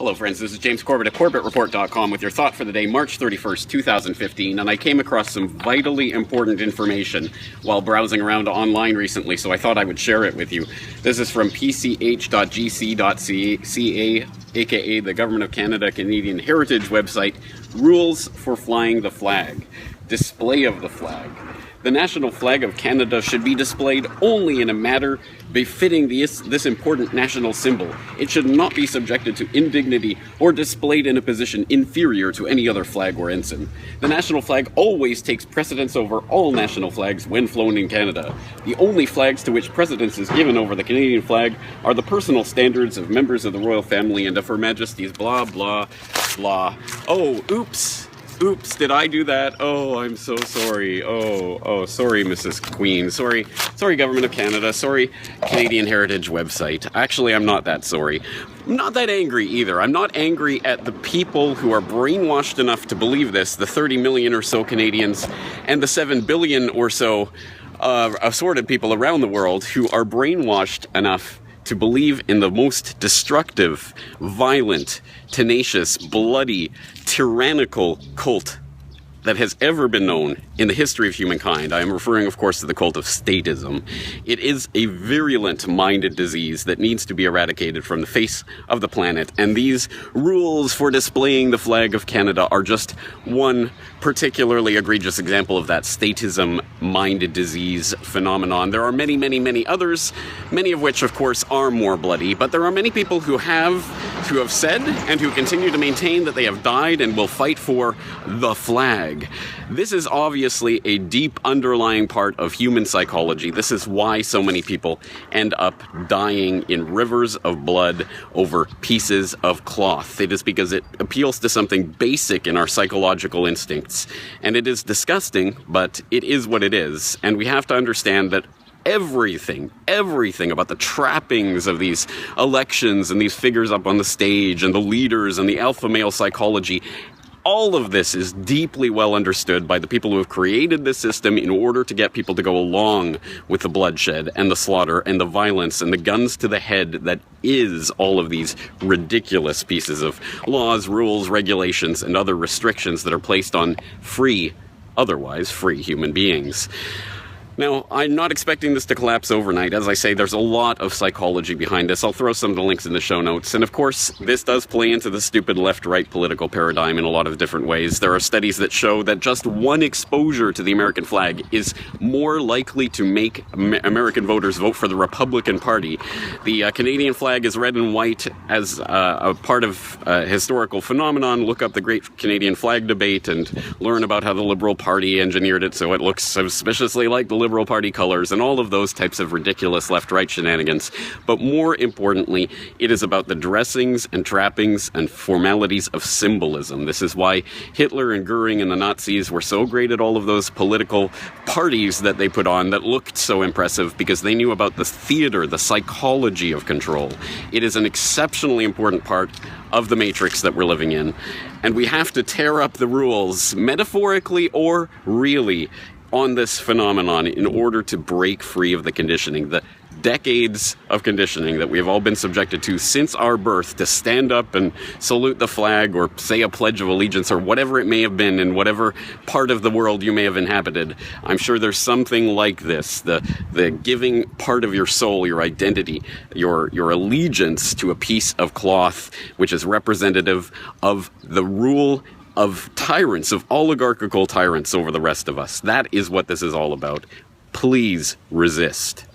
Hello friends, this is James Corbett at CorbettReport.com with your thought for the day, March 31st, 2015, and I came across some vitally important information while browsing around online recently, so I thought I would share it with you. This is from pch.gc.ca, aka the Government of Canada Canadian Heritage website. Rules for flying the flag. Display of the flag. The national flag of Canada should be displayed only in a manner befitting this important national symbol. It should not be subjected to indignity or displayed in a position inferior to any other flag or ensign. The national flag always takes precedence over all national flags when flown in Canada. The only flags to which precedence is given over the Canadian flag are the personal standards of members of the royal family and of Her Majesty's blah blah blah. Oh, oops. Oops, did I do that? Oh, I'm so sorry. Oh, sorry, Mrs. Queen. Sorry, Government of Canada. Sorry, Canadian Heritage website. Actually, I'm not that sorry. I'm not that angry either. I'm not angry at the people who are brainwashed enough to believe this, the 30 million or so Canadians, and the 7 billion or so assorted people around the world who are brainwashed enough to believe in the most destructive, violent, tenacious, bloody, tyrannical cult that has ever been known in the history of humankind. I am referring, of course, to the cult of statism. It is a virulent-minded disease that needs to be eradicated from the face of the planet, and these rules for displaying the flag of Canada are just one particularly egregious example of that statism-minded disease phenomenon. There are many, many, many others, many of which, of course, are more bloody, but there are many people who have said and who continue to maintain that they have died and will fight for the flag. This is obviously a deep underlying part of human psychology. This is why so many people end up dying in rivers of blood over pieces of cloth. It is because it appeals to something basic in our psychological instincts. And it is disgusting, but it is what it is. And we have to understand that everything about the trappings of these elections and these figures up on the stage and the leaders and the alpha male psychology, all of this is deeply well understood by the people who have created this system in order to get people to go along with the bloodshed and the slaughter and the violence and the guns to the head that is all of these ridiculous pieces of laws, rules, regulations, and other restrictions that are placed on otherwise free human beings. Now, I'm not expecting this to collapse overnight. As I say, there's a lot of psychology behind this. I'll throw some of the links in the show notes. And of course, this does play into the stupid left-right political paradigm in a lot of different ways. There are studies that show that just one exposure to the American flag is more likely to make American voters vote for the Republican Party. The Canadian flag is red and white as a part of a historical phenomenon. Look up the Great Canadian Flag Debate and learn about how the Liberal Party engineered it so it looks suspiciously like the Liberal Party colors and all of those types of ridiculous left-right shenanigans. But more importantly, it is about the dressings and trappings and formalities of symbolism. This is why Hitler and Goering and the Nazis were so great at all of those political parties that they put on that looked so impressive, because they knew about the theater, the psychology of control. It is an exceptionally important part of the matrix that we're living in. And we have to tear up the rules, metaphorically or really, on this phenomenon in order to break free of the conditioning, the decades of conditioning that we have all been subjected to since our birth, to stand up and salute the flag or say a pledge of allegiance or whatever it may have been in whatever part of the world you may have inhabited. I'm sure there's something like this, the giving part of your soul, your identity, your allegiance to a piece of cloth which is representative of the rule of tyrants, of oligarchical tyrants over the rest of us. That is what this is all about. Please resist.